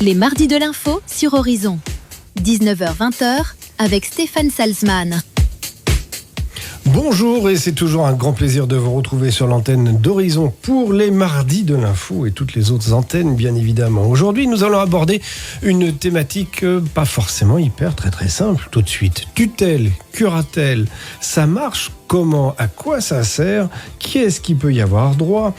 Les mardis de l'info sur Horizon. 19h-20h avec Stéphane Salzman. Bonjour, et c'est toujours un grand plaisir de vous retrouver sur l'antenne d'Horizon pour les mardis de l'info et toutes les autres antennes, bien évidemment. Aujourd'hui, nous allons aborder une thématique pas forcément hyper très simple tout de suite. Tutelle, curatelle, ça marche comment? À quoi ça sert? Qui est-ce qui peut y avoir droit?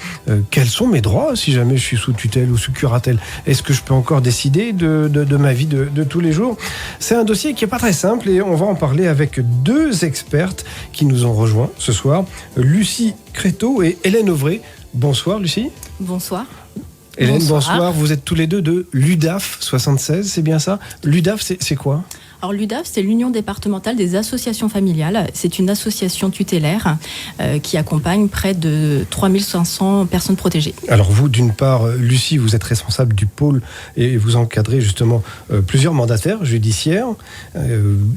Quels sont mes droits si jamais je suis sous tutelle ou sous curatelle? Est-ce que je peux encore décider de ma vie de tous les jours? C'est un dossier qui n'est pas très simple et on va en parler avec deux expertes qui nous ont rejoints ce soir, Lucie Créteau et Hélène Auvray. Bonsoir Lucie. Bonsoir. Hélène, bonsoir. Vous êtes tous les deux de l'UDAF 76, c'est bien ça? L'UDAF, c'est quoi? Alors l'UDAF, c'est l'Union départementale des associations familiales. C'est une association tutélaire qui accompagne près de 3500 personnes protégées. Alors vous, d'une part, Lucie, vous êtes responsable du pôle et vous encadrez justement plusieurs mandataires judiciaires,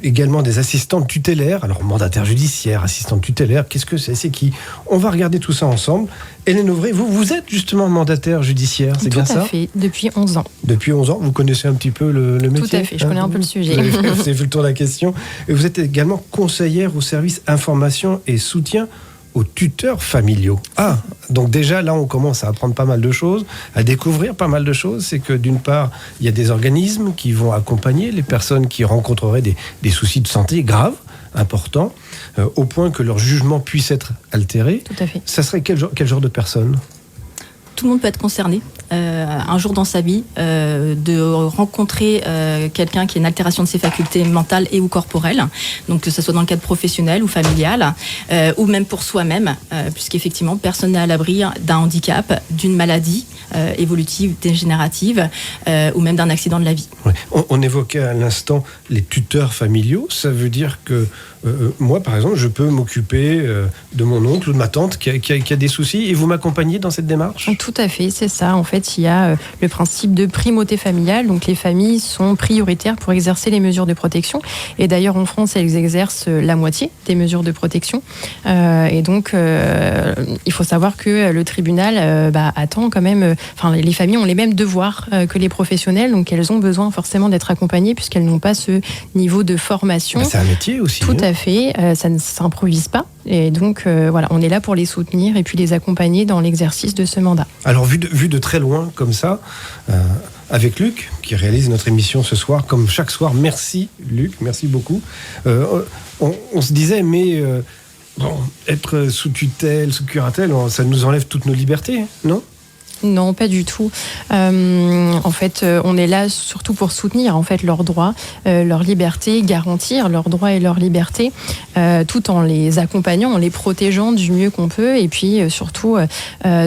également des assistantes tutélaires. Alors mandataires judiciaires, assistantes tutélaires, qu'est-ce que c'est? C'est qui? On va regarder tout ça ensemble. Hélène Auvray, vous êtes justement mandataire judiciaire, c'est bien ça? Tout à fait, depuis 11 ans. Depuis 11 ans, vous connaissez un petit peu le métier? Tout à fait, je connais un peu le sujet. Vous avez fait le tour de la question. Et vous êtes également conseillère au service information et soutien aux tuteurs familiaux. Ah, donc déjà là on commence à apprendre pas mal de choses, à découvrir pas mal de choses. C'est que d'une part, il y a des organismes qui vont accompagner les personnes qui rencontreraient des soucis de santé graves, importants, au point que leur jugement puisse être altéré. Tout à fait. Ça serait quel genre de personnes? Tout le monde peut être concerné un jour dans sa vie de rencontrer quelqu'un qui a une altération de ses facultés mentales et ou corporelles, donc que ce soit dans le cadre professionnel ou familial, ou même pour soi-même, puisqu'effectivement personne n'est à l'abri d'un handicap, d'une maladie évolutive, dégénérative, ou même d'un accident de la vie. Ouais. On évoquait à l'instant les tuteurs familiaux. Ça veut dire que moi, par exemple, je peux m'occuper de mon oncle ou de ma tante qui a des soucis et vous m'accompagnez dans cette démarche? Tout à fait, c'est ça. En fait, il y a le principe de primauté familiale. Donc, les familles sont prioritaires pour exercer les mesures de protection. Et d'ailleurs, en France, elles exercent la moitié des mesures de protection. Et donc, il faut savoir que le tribunal attend quand même... les familles ont les mêmes devoirs que les professionnels. Donc, elles ont besoin forcément d'être accompagnées puisqu'elles n'ont pas ce niveau de formation. C'est un métier aussi. Tout à fait. Ça ne s'improvise pas. Et donc, on est là pour les soutenir et puis les accompagner dans l'exercice de ce mandat. Alors, vu de très loin, comme ça, avec Luc, qui réalise notre émission ce soir, comme chaque soir, merci Luc, merci beaucoup. On se disait, mais être sous tutelle, sous curatelle, ça nous enlève toutes nos libertés, non ? Non, pas du tout. En fait, on est là surtout pour soutenir en fait leurs droits, leurs libertés, garantir leurs droits et leurs libertés, tout en les accompagnant, en les protégeant du mieux qu'on peut, et puis surtout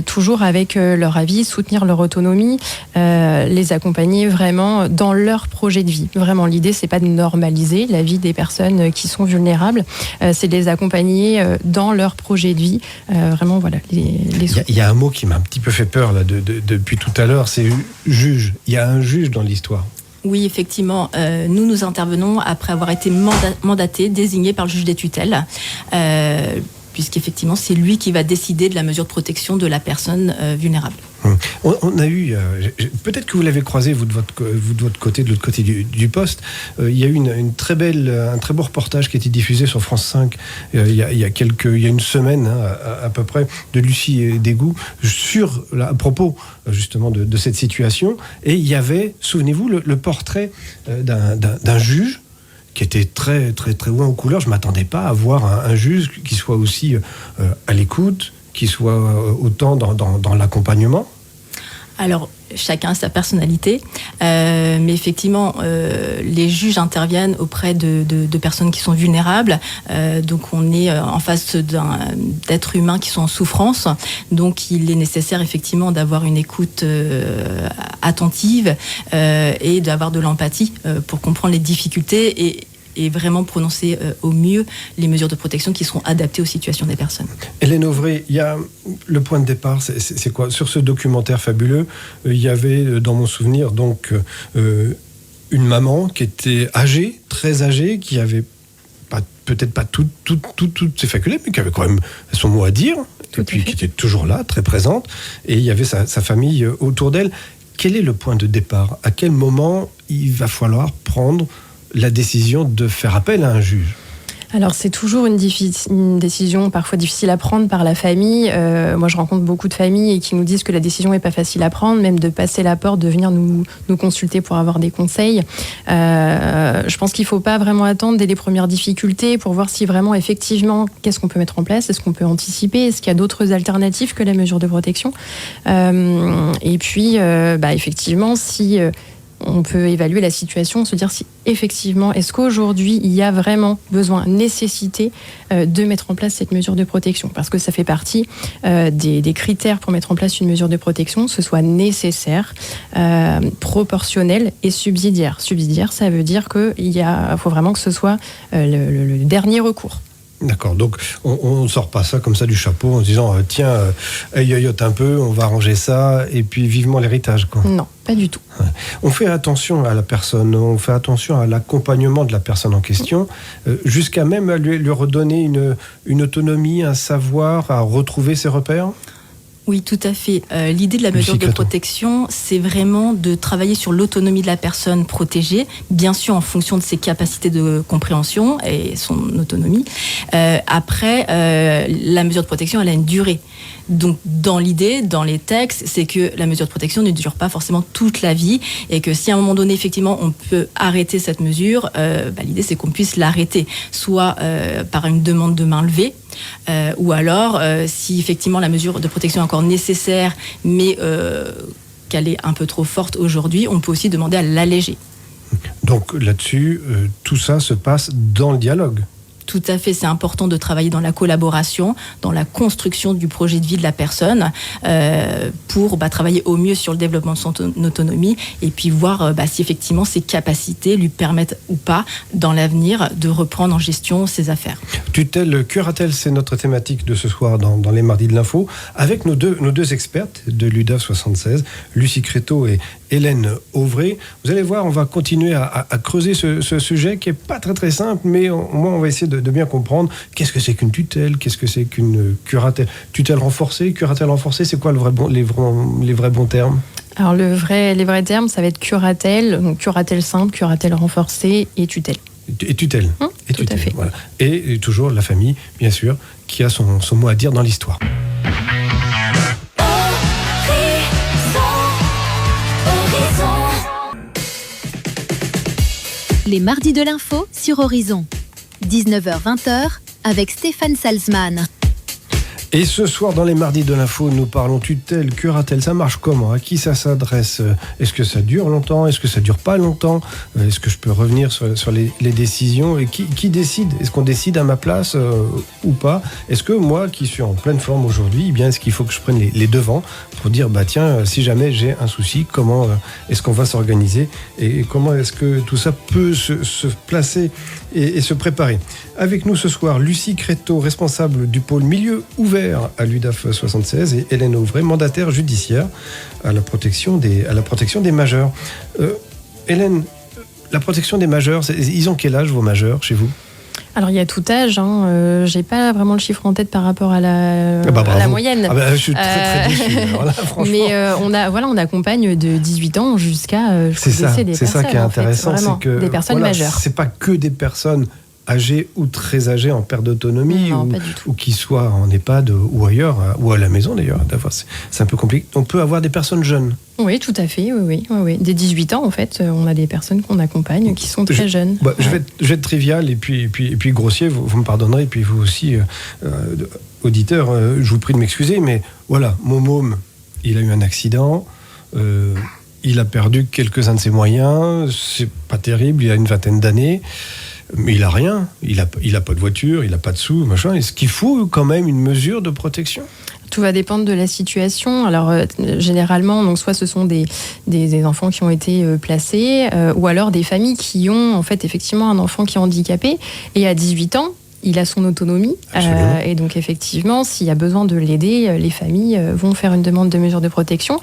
toujours avec leur avis, soutenir leur autonomie, les accompagner vraiment dans leur projet de vie. Vraiment, l'idée c'est pas de normaliser la vie des personnes qui sont vulnérables, c'est de les accompagner dans leur projet de vie. Vraiment, voilà. Il y a un mot qui m'a un petit peu fait peur là. Depuis tout à l'heure, c'est juge. Il y a un juge dans l'histoire. Oui, effectivement. Nous intervenons après avoir été mandatés, désignés par le juge des tutelles, puisqu'effectivement, c'est lui qui va décider de la mesure de protection de la personne vulnérable. On a eu, peut-être que vous l'avez croisé, vous de votre côté, de l'autre côté du poste, il y a eu un très beau reportage qui a été diffusé sur France 5 il y a une semaine à peu près, de Lucie Dégout, à propos justement de cette situation. Et il y avait, souvenez-vous, le portrait d'un juge qui était très loin aux couleurs. Je ne m'attendais pas à voir un juge qui soit aussi à l'écoute, qui soit autant dans l'accompagnement. Alors, chacun a sa personnalité, mais effectivement, les juges interviennent auprès de personnes qui sont vulnérables, donc on est en face d'êtres humains qui sont en souffrance, donc il est nécessaire effectivement d'avoir une écoute attentive et d'avoir de l'empathie pour comprendre les difficultés et vraiment prononcer au mieux les mesures de protection qui seront adaptées aux situations des personnes. Hélène Auvray, il y a le point de départ, c'est quoi? Sur ce documentaire fabuleux, il y avait dans mon souvenir donc une maman qui était âgée, très âgée, qui avait peut-être pas toutes ses facultés, mais qui avait quand même son mot à dire, et puis qui était toujours là, très présente, et il y avait sa famille autour d'elle. quel est le point de départ ? À quel moment il va falloir prendre la décision de faire appel à un juge ? Alors c'est toujours une décision parfois difficile à prendre par la famille. Moi je rencontre beaucoup de familles et qui nous disent que la décision n'est pas facile à prendre, même de passer la porte, de venir nous consulter pour avoir des conseils. Je pense qu'il ne faut pas vraiment attendre dès les premières difficultés pour voir si vraiment effectivement qu'est-ce qu'on peut mettre en place, est-ce qu'on peut anticiper, est-ce qu'il y a d'autres alternatives que la mesure de protection. Et puis effectivement si... on peut évaluer la situation, se dire si effectivement, est-ce qu'aujourd'hui, il y a vraiment besoin, nécessité de mettre en place cette mesure de protection ? Parce que ça fait partie des critères pour mettre en place une mesure de protection, que ce soit nécessaire, proportionnel et subsidiaire. Subsidiaire, ça veut dire qu'il faut vraiment que ce soit le dernier recours. D'accord, donc on ne sort pas ça comme ça du chapeau en se disant tiens, yoyote un peu, on va arranger ça et puis vivement l'héritage, quoi. Non, pas du tout. Ouais. On fait attention à la personne, on fait attention à l'accompagnement de la personne en question, jusqu'à même à lui redonner une autonomie, un savoir, à retrouver ses repères. Oui, tout à fait. L'idée de la mesure de protection, c'est vraiment de travailler sur l'autonomie de la personne protégée, bien sûr en fonction de ses capacités de compréhension et son autonomie. Après, la mesure de protection, elle a une durée. Donc, dans l'idée, dans les textes, c'est que la mesure de protection ne dure pas forcément toute la vie et que si à un moment donné, effectivement, on peut arrêter cette mesure, l'idée, c'est qu'on puisse l'arrêter, soit par une demande de main levée, ou alors, si effectivement la mesure de protection est encore nécessaire, mais qu'elle est un peu trop forte aujourd'hui, on peut aussi demander à l'alléger. Donc là-dessus, tout ça se passe dans le dialogue. Tout à fait, c'est important de travailler dans la collaboration, dans la construction du projet de vie de la personne pour travailler au mieux sur le développement de son autonomie et puis voir si effectivement ses capacités lui permettent ou pas dans l'avenir de reprendre en gestion ses affaires. Tutelle, curatelle, c'est notre thématique de ce soir dans les Mardis de l'Info avec nos deux expertes de l'UDAF 76, Lucie Créteau et Hélène Auvray. Vous allez voir, on va continuer à creuser ce sujet qui n'est pas très très simple, mais au moins on va essayer de bien comprendre qu'est-ce que c'est qu'une tutelle, qu'est-ce que c'est qu'une curatelle. Tutelle renforcée, curatelle renforcée, c'est quoi les vrais bons termes ? Alors les vrais termes, ça va être curatelle, donc curatelle simple, curatelle renforcée et tutelle. Et tutelle. Et tout tutelle, à fait. Voilà. Et toujours la famille, bien sûr, qui a son mot à dire dans l'histoire. Les Mardis de l'Info sur Horizon. 19h-20h avec Stéphane Salzman. Et ce soir, dans les Mardis de l'Info, nous parlons tutelle, curatelle. Ça marche comment ? À qui ça s'adresse ? Est-ce que ça dure longtemps ? Est-ce que ça dure pas longtemps ? Est-ce que je peux revenir sur les décisions ? Et qui décide ? Est-ce qu'on décide à ma place ou pas ? Est-ce que moi, qui suis en pleine forme aujourd'hui, est-ce qu'il faut que je prenne les devants pour dire, tiens, si jamais j'ai un souci, comment est-ce qu'on va s'organiser ? Et comment est-ce que tout ça peut se placer et se préparer ? Avec nous ce soir, Lucie Créteau, responsable du pôle milieu ouvert à l'UDAF 76 et Hélène Auvray, mandataire judiciaire à la protection des majeurs. Hélène, la protection des majeurs, ils ont quel âge vos majeurs chez vous ? Alors il y a tout âge, j'ai pas vraiment le chiffre en tête par rapport à la moyenne. Je suis très déçu. Alors là, franchement. Mais on accompagne de 18 ans jusqu'à c'est ça, décès des c'est personnes. Ça qui est intéressant, c'est que des personnes majeures. C'est pas que des personnes âgés ou très âgés en perte d'autonomie ou qui soient en EHPAD ou ailleurs, ou à la maison d'ailleurs. C'est un peu compliqué. On peut avoir des personnes jeunes. Oui, tout à fait. Oui. Dès 18 ans, en fait, on a des personnes qu'on accompagne qui sont très jeunes. Je vais être trivial et puis grossier, vous me pardonnerez, et puis vous aussi, auditeurs, je vous prie de m'excuser, mais voilà, mon môme, il a eu un accident, il a perdu quelques-uns de ses moyens, c'est pas terrible, il a une vingtaine d'années. Mais il a rien, il a pas de voiture, il a pas de sous, machin. Est-ce qu'il faut quand même une mesure de protection ? Tout va dépendre de la situation. Alors généralement, donc soit ce sont des enfants qui ont été placés, ou alors des familles qui ont en fait effectivement un enfant qui est handicapé et à 18 ans. Il a son autonomie et donc effectivement, s'il y a besoin de l'aider, les familles vont faire une demande de mesure de protection.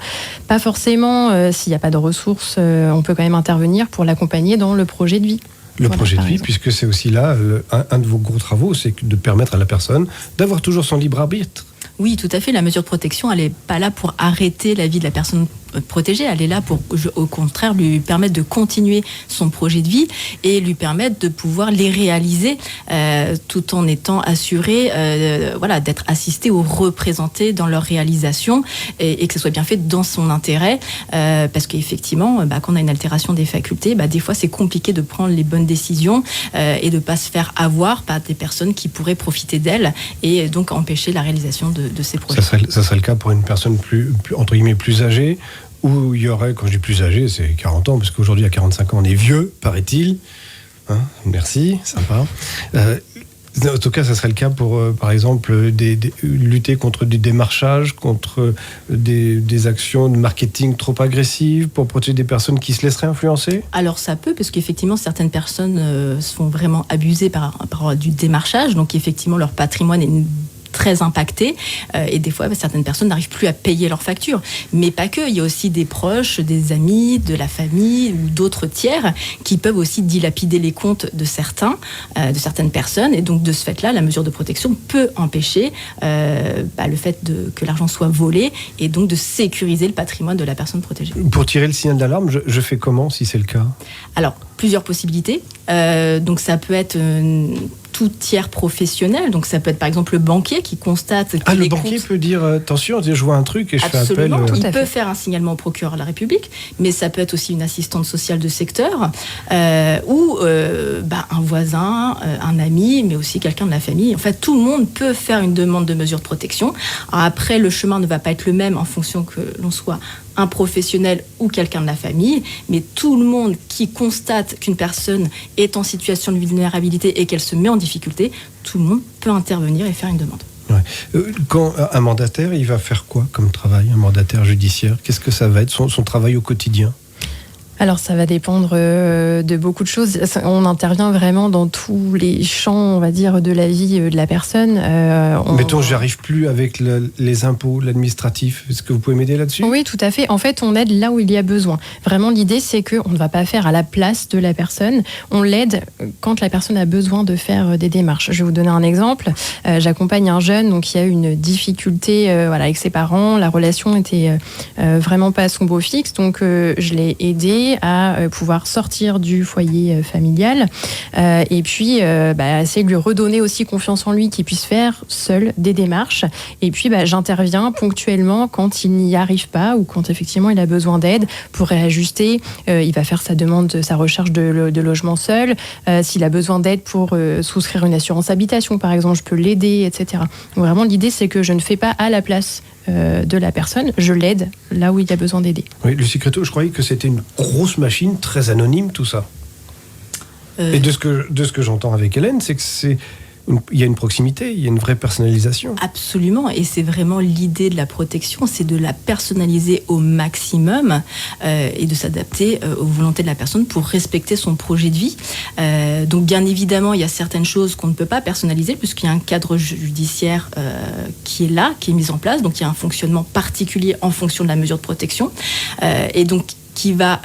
Pas forcément, s'il n'y a pas de ressources, on peut quand même intervenir pour l'accompagner dans le projet de vie. Projet de vie, puisque c'est aussi là, un de vos gros travaux, c'est de permettre à la personne d'avoir toujours son libre arbitre. Oui, tout à fait. La mesure de protection, elle n'est pas là pour arrêter la vie de la personne protégée, elle est là pour, au contraire, lui permettre de continuer son projet de vie et lui permettre de pouvoir les réaliser tout en étant assuré d'être assisté ou représenté dans leur réalisation et que ce soit bien fait dans son intérêt parce qu'effectivement, quand on a une altération des facultés, des fois c'est compliqué de prendre les bonnes décisions et de ne pas se faire avoir par des personnes qui pourraient profiter d'elle et donc empêcher la réalisation de ces projets. Ça serait le cas pour une personne plus entre guillemets plus âgée, où il y aurait, quand je dis plus âgé, c'est 40 ans, parce qu'aujourd'hui à 45 ans on est vieux, paraît-il. Hein, merci, sympa. En tout cas, ça serait le cas pour, par exemple, lutter contre des démarchages, contre des actions de marketing trop agressives, pour protéger des personnes qui se laisseraient influencer ? Alors ça peut, parce qu'effectivement, certaines personnes se font vraiment abuser par du démarchage, donc effectivement, leur patrimoine est très impacté et des fois certaines personnes n'arrivent plus à payer leurs factures, mais pas que, il y a aussi des proches, des amis, de la famille ou d'autres tiers qui peuvent aussi dilapider les comptes de certaines personnes et donc de ce fait-là la mesure de protection peut empêcher le fait que l'argent soit volé et donc de sécuriser le patrimoine de la personne protégée. Pour tirer le signal d'alarme, je fais comment si c'est le cas ? Alors plusieurs possibilités, donc ça peut être tout tiers professionnel, donc ça peut être par exemple le banquier qui constate que le banquier peut dire attention, je vois un truc et je Absolument, fais appel. Il peut faire un signalement au procureur de la République, mais ça peut être aussi une assistante sociale de secteur ou un voisin, un ami, mais aussi quelqu'un de la famille. En fait, tout le monde peut faire une demande de mesure de protection. Alors après, le chemin ne va pas être le même en fonction que l'on soit un professionnel ou quelqu'un de la famille, mais tout le monde qui constate qu'une personne est en situation de vulnérabilité et qu'elle se met en difficulté, tout le monde peut intervenir et faire une demande. Ouais. Quand un mandataire, il va faire quoi comme travail, un mandataire judiciaire ? Qu'est-ce que ça va être son travail au quotidien ? Alors ça va dépendre de beaucoup de choses. On intervient vraiment dans tous les champs, on va dire, de la vie de la personne. Mettons, j'arrive plus avec les impôts, l'administratif. Est-ce que vous pouvez m'aider là-dessus ? Oui, tout à fait. En fait, on aide là où il y a besoin. Vraiment, l'idée, c'est qu'on ne va pas faire à la place de la personne. On l'aide quand la personne a besoin de faire des démarches. Je vais vous donner un exemple. J'accompagne un jeune donc, qui a une difficulté avec ses parents. La relation était vraiment pas à son beau fixe. Donc, je l'ai aidé à pouvoir sortir du foyer familial et puis essayer de lui redonner aussi confiance en lui, qu'il puisse faire seul des démarches. Et puis j'interviens ponctuellement quand il n'y arrive pas ou quand effectivement il a besoin d'aide pour réajuster. Il va faire sa demande, sa recherche de logement seul. S'il a besoin d'aide pour souscrire une assurance habitation par exemple, je peux l'aider, etc. Donc, vraiment l'idée c'est que je ne fais pas à la place de la personne, je l'aide là où il y a besoin d'aider. Oui, Lucie Créteau, je croyais que c'était une grosse machine, très anonyme tout ça. Et de ce que j'entends avec Hélène, c'est que il y a une proximité, il y a une vraie personnalisation. Absolument, et c'est vraiment l'idée de la protection, c'est de la personnaliser au maximum et de s'adapter aux volontés de la personne pour respecter son projet de vie. Donc bien évidemment, il y a certaines choses qu'on ne peut pas personnaliser puisqu'il y a un cadre judiciaire qui est là, qui est mis en place, donc il y a un fonctionnement particulier en fonction de la mesure de protection. Et donc qui va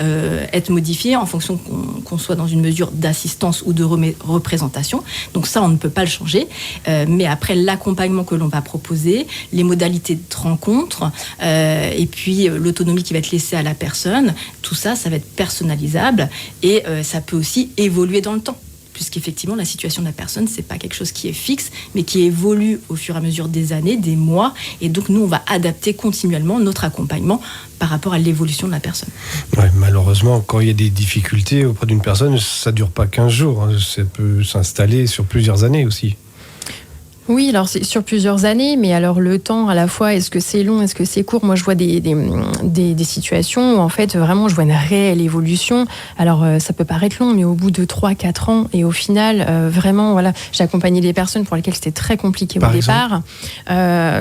être modifié en fonction qu'on soit dans une mesure d'assistance ou de représentation. Donc ça, on ne peut pas le changer. Mais après, l'accompagnement que l'on va proposer, les modalités de rencontre, et puis l'autonomie qui va être laissée à la personne, tout ça, ça va être personnalisable et ça peut aussi évoluer dans le temps. Puisqu'effectivement, la situation de la personne, c'est pas quelque chose qui est fixe, mais qui évolue au fur et à mesure des années, des mois. Et donc, nous, on va adapter continuellement notre accompagnement par rapport à l'évolution de la personne. Ouais, malheureusement, quand il y a des difficultés auprès d'une personne, ça dure pas 15 jours. Hein. Ça peut s'installer sur plusieurs années aussi. Oui, alors c'est sur plusieurs années, mais alors le temps à la fois, est-ce que c'est long, est-ce que c'est court ? Moi, je vois des situations où en fait, vraiment, je vois une réelle évolution. Alors, ça peut paraître long, mais au bout de 3-4 ans, et au final, vraiment, voilà, j'ai accompagné des personnes pour lesquelles c'était très compliqué au départ,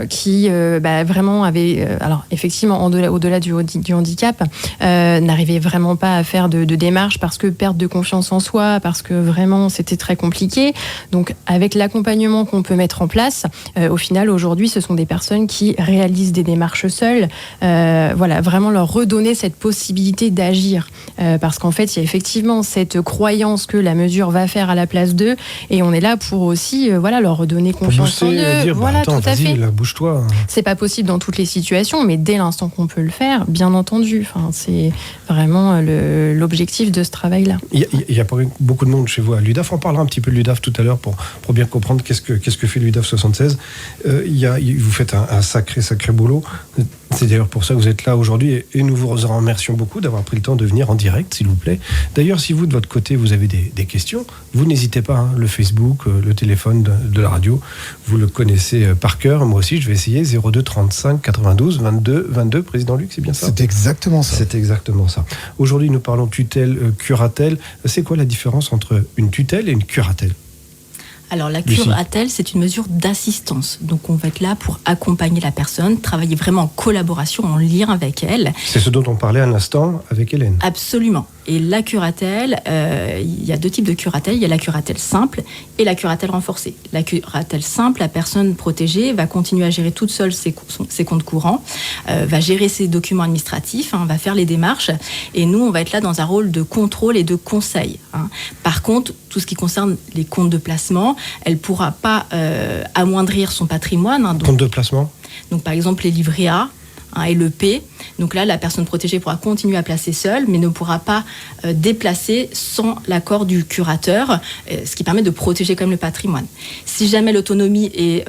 qui vraiment avaient, alors effectivement, au-delà du handicap, n'arrivaient vraiment pas à faire de démarches parce que perte de confiance en soi, parce que vraiment, c'était très compliqué. Donc, avec l'accompagnement qu'on peut mettre mettre en place. Au final, aujourd'hui, ce sont des personnes qui réalisent des démarches seules. Voilà, vraiment leur redonner cette possibilité d'agir. Parce qu'en fait, il y a effectivement cette croyance que la mesure va faire à la place d'eux. Et on est là pour aussi leur redonner confiance en eux. Dire, voilà, attends, tout à fait. Là, bouge-toi. C'est pas possible dans toutes les situations, mais dès l'instant qu'on peut le faire, bien entendu. Enfin, c'est vraiment l'objectif de ce travail-là. Il y a pas beaucoup de monde chez vous à l'UDAF. On parlera un petit peu de l'UDAF tout à l'heure pour bien comprendre qu'est-ce que fait l'UDAF 76. Vous faites un sacré boulot. C'est d'ailleurs pour ça que vous êtes là aujourd'hui et nous vous remercions beaucoup d'avoir pris le temps de venir en direct, s'il vous plaît. D'ailleurs, si vous, de votre côté, vous avez des questions, vous n'hésitez pas. Le Facebook, le téléphone de la radio, vous le connaissez par cœur. Moi aussi, je vais essayer. 02 35 92 22 22. Président Luc, c'est bien ça ? C'est exactement ça. C'est exactement ça. Aujourd'hui, nous parlons tutelle, curatelle. C'est quoi la différence entre une tutelle et une curatelle ? Alors la curatelle, c'est une mesure d'assistance. Donc on va être là pour accompagner la personne, travailler vraiment en collaboration, en lien avec elle. C'est ce dont on parlait à l'instant avec Hélène. Absolument. Et la curatelle, il y a deux types de curatelle. Il y a la curatelle simple et la curatelle renforcée. La curatelle simple, la personne protégée va continuer à gérer toute seule ses comptes courants, va gérer ses documents administratifs, va faire les démarches. Et nous, on va être là dans un rôle de contrôle et de conseil. Par contre, tout ce qui concerne les comptes de placement, elle ne pourra pas amoindrir son patrimoine. Compte de placement ? Donc, par exemple, les livrets A et le P. Donc là, la personne protégée pourra continuer à placer seule, mais ne pourra pas déplacer sans l'accord du curateur, ce qui permet de protéger quand même le patrimoine. Si jamais l'autonomie est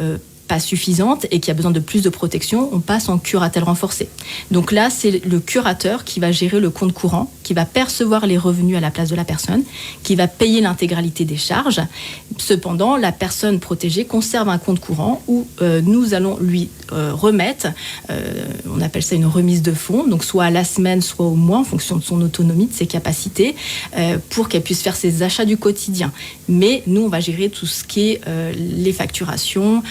pas suffisante et qu'il y a besoin de plus de protection, on passe en curatelle renforcée. Donc là, c'est le curateur qui va gérer le compte courant, qui va percevoir les revenus à la place de la personne, qui va payer l'intégralité des charges. Cependant, la personne protégée conserve un compte courant où nous allons lui remettre, on appelle ça une remise de fonds, donc soit à la semaine, soit au mois, en fonction de son autonomie, de ses capacités, pour qu'elle puisse faire ses achats du quotidien. Mais nous, on va gérer tout ce qui est les facturations,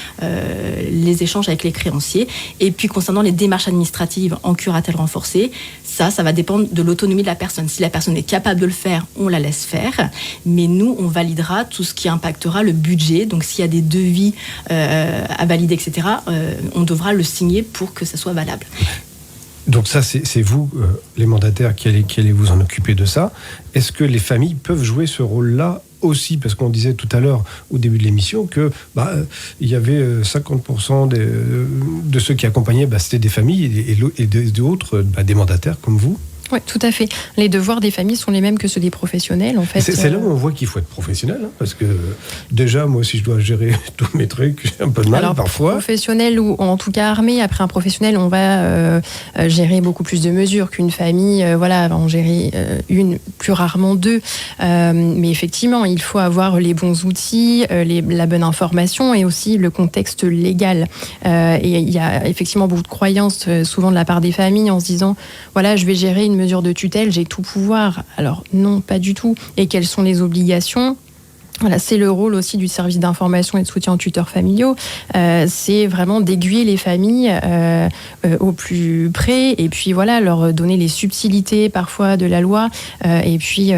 les échanges avec les créanciers. Et puis, concernant les démarches administratives en curatelle renforcée, ça va dépendre de l'autonomie de la personne. Si la personne est capable de le faire, on la laisse faire. Mais nous, on validera tout ce qui impactera le budget. Donc, s'il y a des devis à valider, etc., on devra le signer pour que ça soit valable. Donc ça, c'est vous, les mandataires, qui allez vous en occuper de ça. Est-ce que les familles peuvent jouer ce rôle-là aussi, parce qu'on disait tout à l'heure au début de l'émission que il y avait 50% de ceux qui accompagnaient, c'était des familles et d'autres, des mandataires comme vous. Oui, tout à fait. Les devoirs des familles sont les mêmes que ceux des professionnels, en fait. C'est là où on voit qu'il faut être professionnel, parce que déjà, moi, si je dois gérer tous mes trucs, j'ai un peu de mal parfois. Professionnel ou en tout cas armé, après un professionnel, on va gérer beaucoup plus de mesures qu'une famille. Va en gérer une, plus rarement deux. Mais effectivement, il faut avoir les bons outils, la bonne information et aussi le contexte légal. Et il y a effectivement beaucoup de croyances, souvent de la part des familles, en se disant, je vais gérer une mesure de tutelle, j'ai tout pouvoir. Alors non, pas du tout. Et quelles sont les obligations ? C'est le rôle aussi du service d'information et de soutien aux tuteurs familiaux. C'est vraiment d'aiguiller les familles au plus près et puis leur donner les subtilités parfois de la loi et puis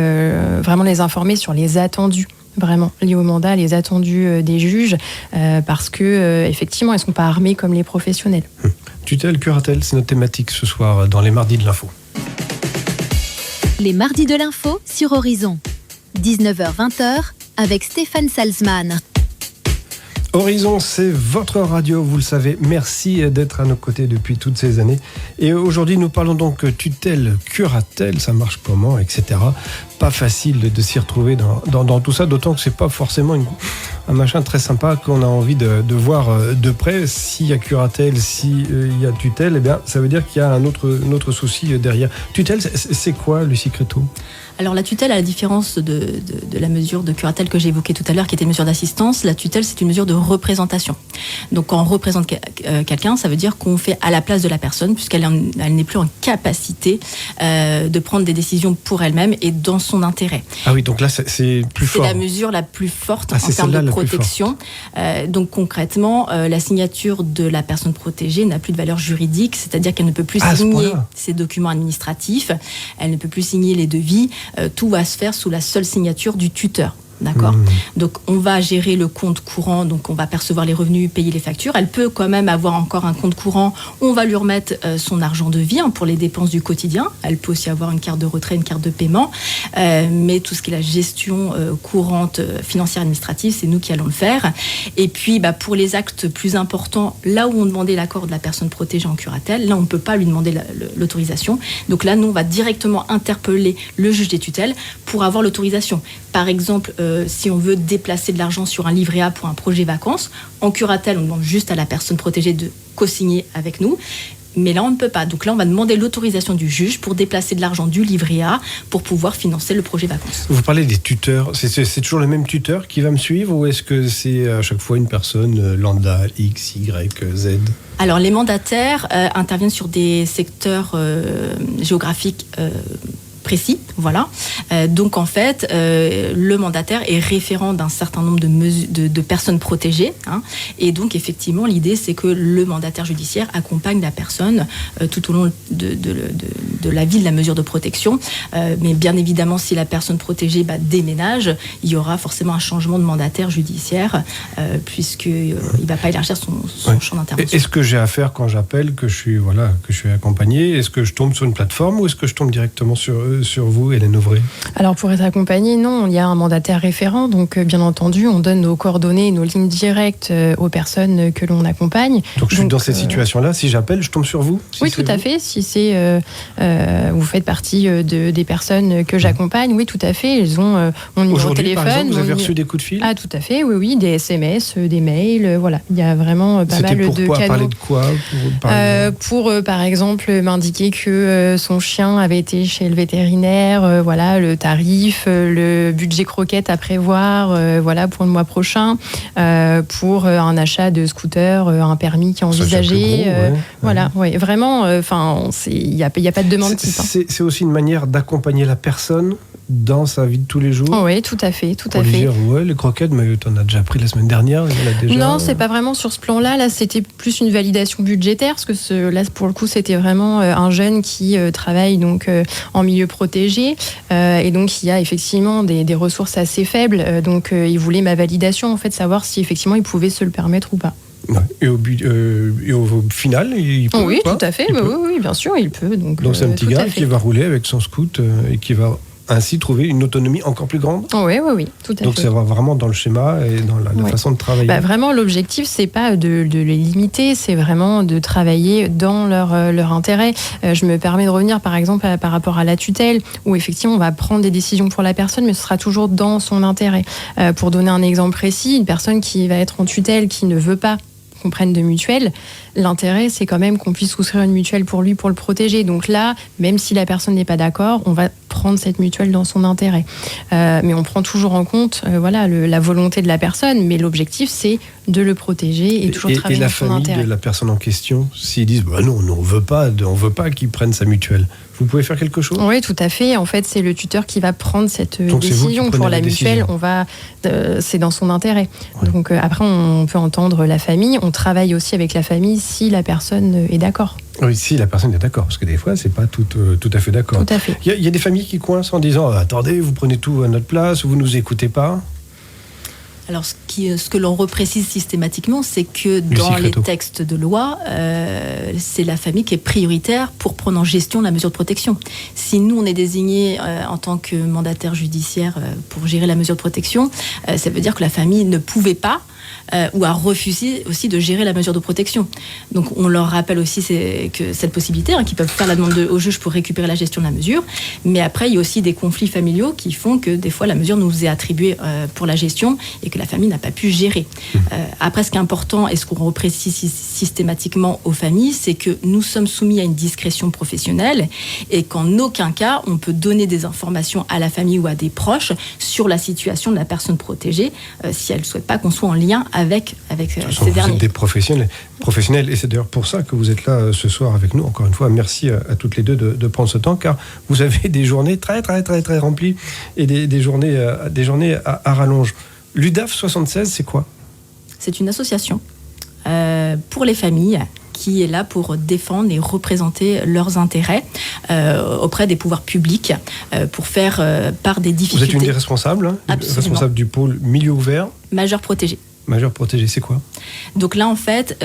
vraiment les informer sur les attendus. Vraiment liés au mandat, les attendus des juges, parce que effectivement, ils ne sont pas armés comme les professionnels. Tutelle, curatelle, c'est notre thématique ce soir dans les Mardis de l'Info. Les Mardis de l'Info sur Horizon. 19h-20h avec Stéphane Salzman. Horizon, c'est votre radio, vous le savez. Merci d'être à nos côtés depuis toutes ces années. Et aujourd'hui, nous parlons donc tutelle, curatelle, ça marche comment, etc. Pas facile de s'y retrouver dans tout ça, d'autant que c'est pas forcément un machin très sympa qu'on a envie de voir de près. S'il y a curatelle, s'il y a tutelle, ça veut dire qu'il y a un autre souci derrière. Tutelle, c'est quoi, Lucie Créteau ? Alors la tutelle, à la différence de la mesure de curatelle que j'ai évoquée tout à l'heure, qui était une mesure d'assistance, la tutelle, c'est une mesure de représentation. Donc quand on représente quelqu'un, ça veut dire qu'on fait à la place de la personne, puisqu'elle n'est plus en capacité de prendre des décisions pour elle-même et dans son intérêt. Ah oui, donc là, c'est plus fort. C'est la mesure la plus forte en termes de protection. Donc concrètement, la signature de la personne protégée n'a plus de valeur juridique, c'est-à-dire qu'elle ne peut plus signer ses documents administratifs, elle ne peut plus signer les devis, tout va se faire sous la seule signature du tuteur. D'accord. Donc, on va gérer le compte courant, donc on va percevoir les revenus, payer les factures. Elle peut quand même avoir encore un compte courant. On va lui remettre son argent de vie pour les dépenses du quotidien. Elle peut aussi avoir une carte de retrait, une carte de paiement. Mais tout ce qui est la gestion courante, financière, administrative, c'est nous qui allons le faire. Et puis, pour les actes plus importants, là où on demandait l'accord de la personne protégée en curatelle, là, on ne peut pas lui demander l'autorisation. Donc là, nous, on va directement interpeller le juge des tutelles pour avoir l'autorisation. Par exemple, si on veut déplacer de l'argent sur un livret A pour un projet vacances, en curatelle, on demande juste à la personne protégée de co-signer avec nous. Mais là, on ne peut pas. Donc là, on va demander l'autorisation du juge pour déplacer de l'argent du livret A pour pouvoir financer le projet vacances. Vous parlez des tuteurs. C'est toujours le même tuteur qui va me suivre ou est-ce que c'est à chaque fois une personne lambda, X, Y, Z ? Alors, les mandataires interviennent sur des secteurs géographiques précis, voilà. Donc en fait, le mandataire est référent d'un certain nombre de personnes protégées, et donc effectivement l'idée c'est que le mandataire judiciaire accompagne la personne tout au long de la vie de la mesure de protection, mais bien évidemment si la personne protégée déménage, il y aura forcément un changement de mandataire judiciaire puisqu'il ne va pas élargir son champ d'intervention. Est-ce que j'ai affaire quand j'appelle, que je suis accompagné, est-ce que je tombe sur une plateforme ou est-ce que je tombe directement sur vous, Hélène Auvray ? Alors pour être accompagné, non, il y a un mandataire référent, donc bien entendu, on donne nos coordonnées, nos lignes directes aux personnes que l'on accompagne. Donc je suis dans cette situation-là, si j'appelle, je tombe sur vous ? Oui, tout à fait. Si c'est vous faites partie des personnes que j'accompagne, oui, tout à fait. Ils ont mon numéro de téléphone. Par exemple, vous avez reçu des coups de fil ? Ah, tout à fait, oui, des SMS, des mails, voilà. Il y a vraiment pas mal de canaux. C'était pour parler de quoi ? Pour par exemple, m'indiquer que son chien avait été chez le vétérinaire, voilà, le tarif, le budget croquette à prévoir, voilà, pour le mois prochain, pour un achat de scooter, un permis qui est envisagé. Voilà, ouais, vraiment, il n'y a pas de demande type. C'est aussi une manière d'accompagner la personne dans sa vie de tous les jours. Oui, tout à fait, tout pour à lui fait. Dire, ouais, les croquettes, mais t'en as déjà pris la semaine dernière. Non, c'est pas vraiment sur ce plan-là. Là, c'était plus une validation budgétaire, parce que là, pour le coup, c'était vraiment un jeune qui travaille donc en milieu protégé, et donc il y a effectivement des ressources assez faibles. Donc, il voulait ma validation, en fait, savoir si effectivement il pouvait se le permettre ou pas. Et au final, il peut. Oui, tout à fait. Oui, bien sûr, il peut. Donc c'est un petit gars qui va rouler avec son scoot et qui va ainsi trouver une autonomie encore plus grande. Oui, tout à fait. Donc c'est vraiment dans le schéma et dans la façon de travailler. Vraiment, l'objectif, c'est pas de les limiter, c'est vraiment de travailler dans leur intérêt. Je me permets de revenir, par exemple, par rapport à la tutelle, où effectivement, on va prendre des décisions pour la personne, mais ce sera toujours dans son intérêt. Pour donner un exemple précis, une personne qui va être en tutelle, qui ne veut pas qu'on prenne de mutuelle, l'intérêt, c'est quand même qu'on puisse souscrire une mutuelle pour lui, pour le protéger. Donc là, même si la personne n'est pas d'accord, on va prendre cette mutuelle dans son intérêt. Mais on prend toujours en compte la volonté de la personne, mais l'objectif, c'est de le protéger et toujours travailler dans son intérêt. Et la famille de la personne en question, s'ils disent non, on veut pas qu'il prenne sa mutuelle, vous pouvez faire quelque chose ? Oui, tout à fait. En fait, c'est le tuteur qui va prendre cette décision. Pour la mutuelle, c'est dans son intérêt. Ouais. Donc après, on peut entendre la famille. On travaille aussi avec la famille si la personne est d'accord. Oui, si la personne est d'accord, parce que des fois, c'est pas tout à fait d'accord. Tout à fait. Il y a des familles qui coincent en disant attendez, vous prenez tout à notre place, vous nous écoutez pas. Alors, ce que l'on reprécise systématiquement, c'est que dans les textes de loi, c'est la famille qui est prioritaire pour prendre en gestion la mesure de protection. Si nous, on est désigné en tant que mandataire judiciaire pour gérer la mesure de protection, ça veut dire que la famille ne pouvait pas ou a refusé aussi de gérer la mesure de protection. Donc on leur rappelle aussi que cette possibilité, qu'ils peuvent faire la demande au juge pour récupérer la gestion de la mesure, mais après il y a aussi des conflits familiaux qui font que des fois la mesure nous est attribuée pour la gestion et que la famille n'a pas pu gérer. Après, ce qui est important et ce qu'on reprécise systématiquement aux familles, c'est que nous sommes soumis à une discrétion professionnelle et qu'en aucun cas on peut donner des informations à la famille ou à des proches sur la situation de la personne protégée si elle ne souhaite pas qu'on soit en lien avec ces derniers. Vous êtes des professionnels et c'est d'ailleurs pour ça que vous êtes là ce soir avec nous. Encore une fois, merci à toutes les deux de prendre ce temps, car vous avez des journées très très très très remplies et des journées à rallonge. L'UDAF 76, c'est quoi ? C'est une association pour les familles qui est là pour défendre et représenter leurs intérêts auprès des pouvoirs publics pour faire part des difficultés. Vous êtes une des responsables, responsable du pôle milieu ouvert. Majeur protégé. Majeur protégé, c'est quoi ? Donc là, en fait,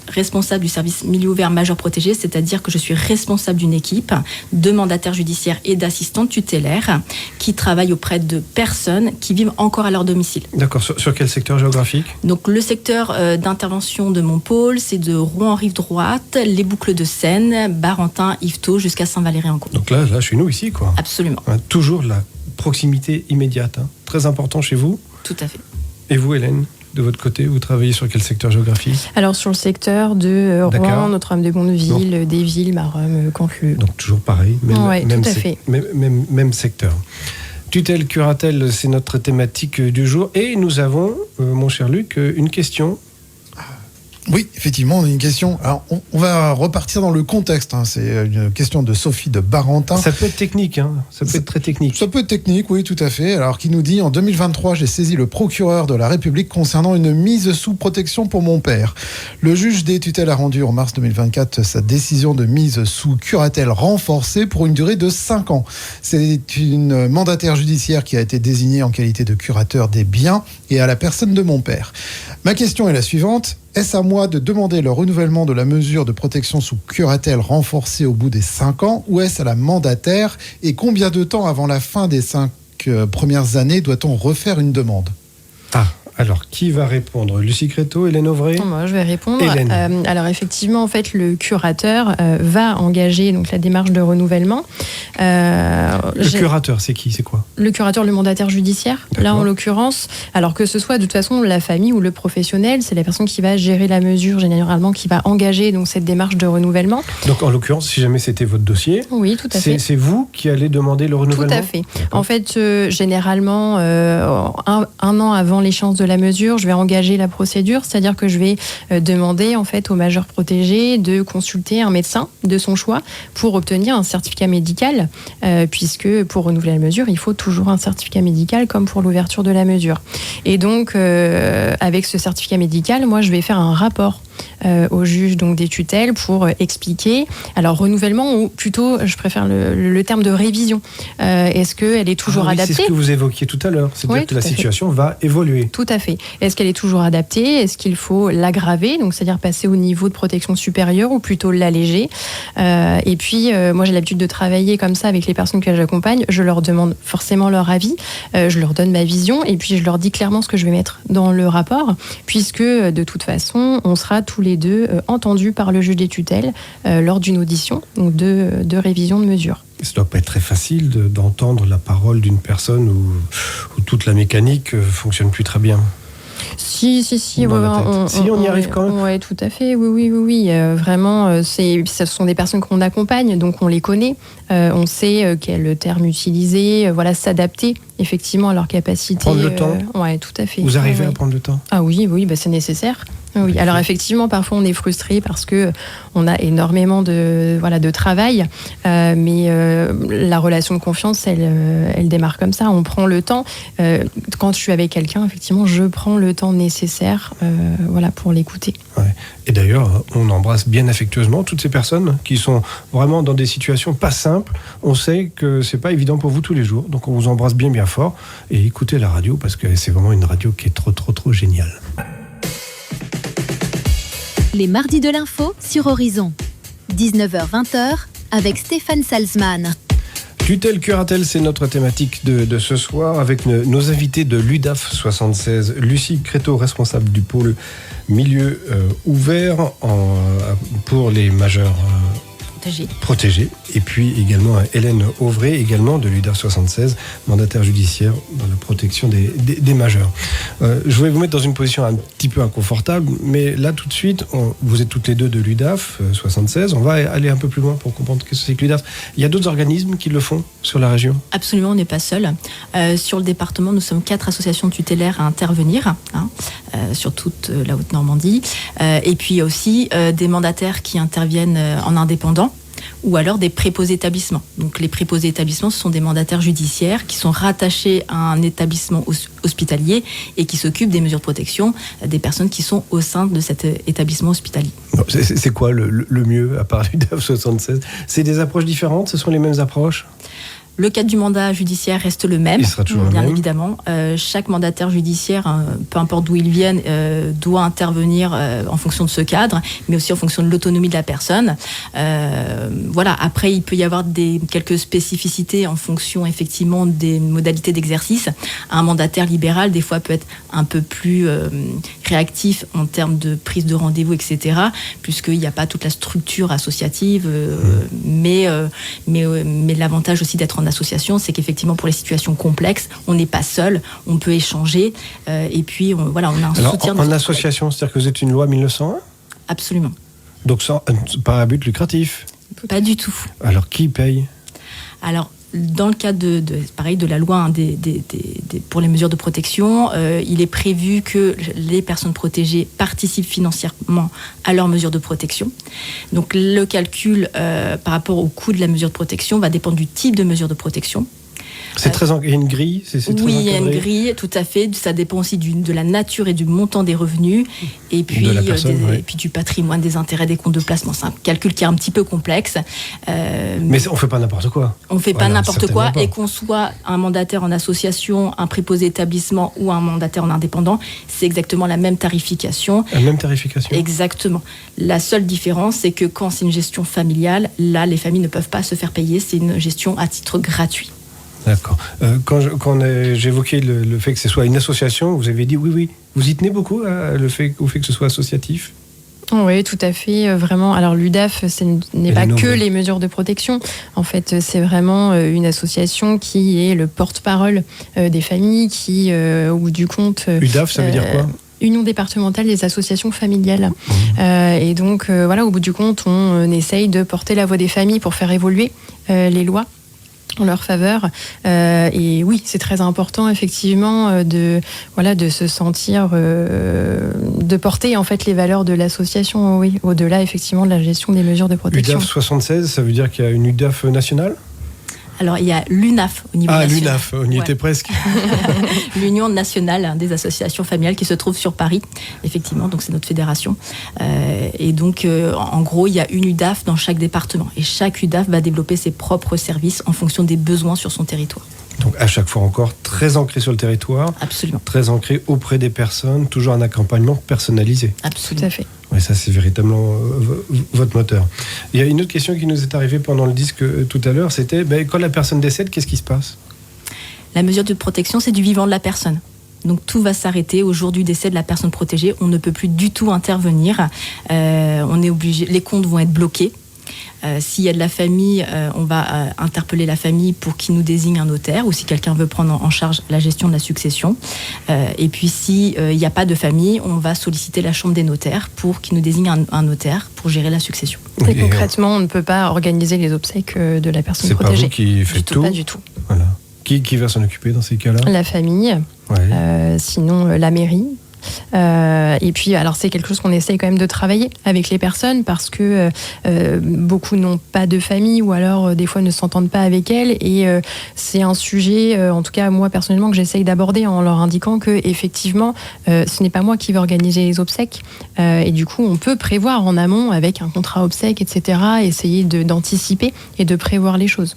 responsable du service milieu ouvert majeur protégé, c'est-à-dire que je suis responsable d'une équipe de mandataires judiciaires et d'assistants tutélaires qui travaillent auprès de personnes qui vivent encore à leur domicile. D'accord. Sur quel secteur géographique ? Donc le secteur d'intervention de mon pôle, c'est de Rouen en rive droite, les boucles de Seine, Barentin, Yvetot, jusqu'à Saint-Valery-en-Côte. Donc là, chez nous, ici, quoi. Absolument. Toujours la proximité immédiate. Très important chez vous. Tout à fait. Et vous, Hélène, de votre côté, vous travaillez sur quel secteur géographique ? Alors sur le secteur de Rouen, Notre-Dame-de-Bonneville, Desvilles, Maromme, Canteleu. Donc toujours pareil, même secteur. Tutelle, curatelle, c'est notre thématique du jour. Et nous avons, mon cher Luc, une question. Oui, effectivement, on a une question. Alors, on va repartir dans le contexte. C'est une question de Sophie de Barentin. Ça peut être technique, ça peut être très technique. Ça peut être technique, oui, tout à fait. Alors, qui nous dit, en 2023, j'ai saisi le procureur de la République concernant une mise sous protection pour mon père. Le juge des tutelles a rendu en mars 2024 sa décision de mise sous curatelle renforcée pour une durée de 5 ans. C'est une mandataire judiciaire qui a été désignée en qualité de curateur des biens et à la personne de mon père. Ma question est la suivante. Est-ce à moi de demander le renouvellement de la mesure de protection sous curatelle renforcée au bout des 5 ans ou est-ce à la mandataire ? Et combien de temps avant la fin des 5 premières années doit-on refaire une demande ? Alors, qui va répondre ? Lucie Créteau, Hélène Auvray ? Moi, je vais répondre. Alors, effectivement, en fait, le curateur va engager donc la démarche de renouvellement. Le curateur, c'est qui ? C'est quoi ? Le curateur, le mandataire judiciaire. D'accord. Là, en l'occurrence, alors que ce soit de toute façon la famille ou le professionnel, c'est la personne qui va gérer la mesure, généralement, qui va engager donc cette démarche de renouvellement. Donc, en l'occurrence, si jamais c'était votre dossier, oui, tout à fait. C'est vous qui allez demander le renouvellement ? Tout à fait. D'accord. En fait, généralement, un an avant l'échéance de la mesure, je vais engager la procédure, c'est-à-dire que je vais demander en fait au majeur protégé de consulter un médecin de son choix pour obtenir un certificat médical, puisque pour renouveler la mesure, il faut toujours un certificat médical comme pour l'ouverture de la mesure. Et donc, avec ce certificat médical, moi, je vais faire un rapport au juge donc des tutelles pour expliquer. Alors renouvellement ou plutôt, je préfère le terme de révision. Est-ce qu'elle est toujours adaptée ? C'est ce que vous évoquiez tout à l'heure. C'est-à-dire que la situation va évoluer. Tout à fait. Est-ce qu'elle est toujours adaptée ? Est-ce qu'il faut l'aggraver, donc c'est-à-dire passer au niveau de protection supérieure ou plutôt l'alléger ? Et puis, moi j'ai l'habitude de travailler comme ça avec les personnes que j'accompagne. Je leur demande forcément leur avis, je leur donne ma vision et puis je leur dis clairement ce que je vais mettre dans le rapport, puisque de toute façon, on sera tous les deux entendus par le juge des tutelles lors d'une audition, donc de révision de mesure. Ça ne doit pas être très facile d'entendre la parole d'une personne où toute la mécanique ne fonctionne plus très bien. Si, on y arrive quand même. Oui, tout à fait, oui. Vraiment, ce sont des personnes qu'on accompagne, donc on les connaît, on sait quel terme utiliser, s'adapter effectivement à leur capacité. Prendre le temps. Oui, tout à fait. Vous arrivez à prendre le temps ? Ah oui, c'est nécessaire. Oui, alors effectivement, parfois on est frustré parce que on a énormément de travail, mais la relation de confiance, elle démarre comme ça. On prend le temps. Quand je suis avec quelqu'un, effectivement, je prends le temps nécessaire, pour l'écouter. Ouais. Et d'ailleurs, on embrasse bien affectueusement toutes ces personnes qui sont vraiment dans des situations pas simples. On sait que c'est pas évident pour vous tous les jours, donc on vous embrasse bien fort. Et écoutez la radio parce que c'est vraiment une radio qui est trop géniale. Les mardis de l'info sur Horizon. 19h-20h avec Stéphane Salzman. Tutelle curatelle, c'est notre thématique de ce soir avec nos invités de l'UDAF 76. Lucie Créteau, responsable du pôle milieu ouvert pour les majeurs protégés. Et puis également Hélène Auvray, également de l'UDAF 76, mandataire judiciaire dans la protection des majeurs. Je vais vous mettre dans une position un petit peu inconfortable, mais là tout de suite, vous êtes toutes les deux de l'UDAF 76. On va aller un peu plus loin pour comprendre ce que c'est que l'UDAF. Il y a d'autres organismes qui le font sur la région ? Absolument, on n'est pas seul. Sur le département, nous sommes 4 associations tutélaires à intervenir, sur toute la Haute-Normandie. Et puis il y a aussi des mandataires qui interviennent en indépendant. ou alors des préposés établissements. Donc les préposés établissements, ce sont des mandataires judiciaires qui sont rattachés à un établissement hospitalier et qui s'occupent des mesures de protection des personnes qui sont au sein de cet établissement hospitalier. C'est quoi le mieux, à part l'UDAF 76 ? C'est des approches différentes ? Ce sont les mêmes approches ? Le cadre du mandat judiciaire reste le même, il sera toujours bien le même. évidemment. Chaque mandataire judiciaire, peu importe d'où il vienne, doit intervenir en fonction de ce cadre, mais aussi en fonction de l'autonomie de la personne. Voilà. Après, il peut y avoir quelques spécificités en fonction effectivement des modalités d'exercice. Un mandataire libéral, des fois, peut être un peu plus réactif en termes de prise de rendez-vous, etc., puisqu'il n'y a pas toute la structure associative. Mais l'avantage aussi d'être en association, c'est qu'effectivement, pour les situations complexes, on n'est pas seul, on peut échanger, et puis on a un soutien. En association, c'est-à-dire que vous êtes une loi 1901 ? Absolument. Donc pas à but lucratif ? Pas du tout. Alors qui paye ? Alors, dans le cadre de la loi pour les mesures de protection, il est prévu que les personnes protégées participent financièrement à leurs mesures de protection. Donc le calcul par rapport au coût de la mesure de protection va dépendre du type de mesure de protection. Il y a une grille, c'est très oui, il y a une encadré. grille, tout à fait. Ça dépend aussi de la nature et du montant des revenus, et puis, et puis du patrimoine, des intérêts, des comptes de placement. C'est un calcul qui est un petit peu complexe. Mais on ne fait pas n'importe quoi. On ne fait pas n'importe quoi, et qu'on soit un mandataire en association, un préposé établissement ou un mandataire en indépendant, c'est exactement la même tarification. La même tarification ? Exactement. La seule différence, c'est que quand c'est une gestion familiale, là, les familles ne peuvent pas se faire payer. C'est une gestion à titre gratuit. D'accord. Quand j'évoquais le fait que ce soit une association, vous avez dit oui. Vous y tenez beaucoup au fait que ce soit associatif ? Oui, tout à fait. Vraiment. Alors l'UDAF, ce n'est pas que les mesures de protection. En fait, c'est vraiment une association qui est le porte-parole des familles, qui, au bout du compte... UDAF, ça veut dire quoi ? Union départementale des associations familiales. Et donc, au bout du compte, on essaye de porter la voix des familles pour faire évoluer les lois en leur faveur. Et oui, c'est très important, effectivement, de se sentir, de porter, en fait, les valeurs de l'association, oui, au-delà, effectivement, de la gestion des mesures de protection. UDAF 76, ça veut dire qu'il y a une UDAF nationale ? Alors, il y a l'UNAF au niveau national. l'UNAF, on y était presque. L'Union nationale des associations familiales qui se trouve sur Paris, effectivement, donc c'est notre fédération. Et donc, en gros, il y a une UDAF dans chaque département. Et chaque UDAF va développer ses propres services en fonction des besoins sur son territoire. Donc, à chaque fois encore, très ancré sur le territoire. Absolument. Très ancré auprès des personnes, toujours un accompagnement personnalisé. Absolument. Tout à fait. Oui, ça, c'est véritablement votre moteur. Il y a une autre question qui nous est arrivée pendant le disque tout à l'heure, c'était quand la personne décède, qu'est-ce qui se passe ? La mesure de protection, c'est du vivant de la personne. Donc tout va s'arrêter au jour du décès de la personne protégée. On ne peut plus du tout intervenir. On est obligé. Les comptes vont être bloqués. S'il y a de la famille, on va interpeller la famille pour qu'il nous désigne un notaire, ou si quelqu'un veut prendre en charge la gestion de la succession. Et puis s'il n'y a pas de famille, on va solliciter la chambre des notaires pour qu'il nous désigne un notaire pour gérer la succession. Et concrètement, on ne peut pas organiser les obsèques de la personne protégée. C'est pas vous qui faites tout ? Pas du tout. Voilà. Qui va s'en occuper dans ces cas-là ? La famille, sinon la mairie. Et puis, alors c'est quelque chose qu'on essaye quand même de travailler avec les personnes, parce que beaucoup n'ont pas de famille, ou alors des fois ne s'entendent pas avec elles, et c'est un sujet, en tout cas moi personnellement, que j'essaye d'aborder en leur indiquant que effectivement ce n'est pas moi qui vais organiser les obsèques, et du coup on peut prévoir en amont avec un contrat obsèques, etc., essayer d'anticiper et de prévoir les choses.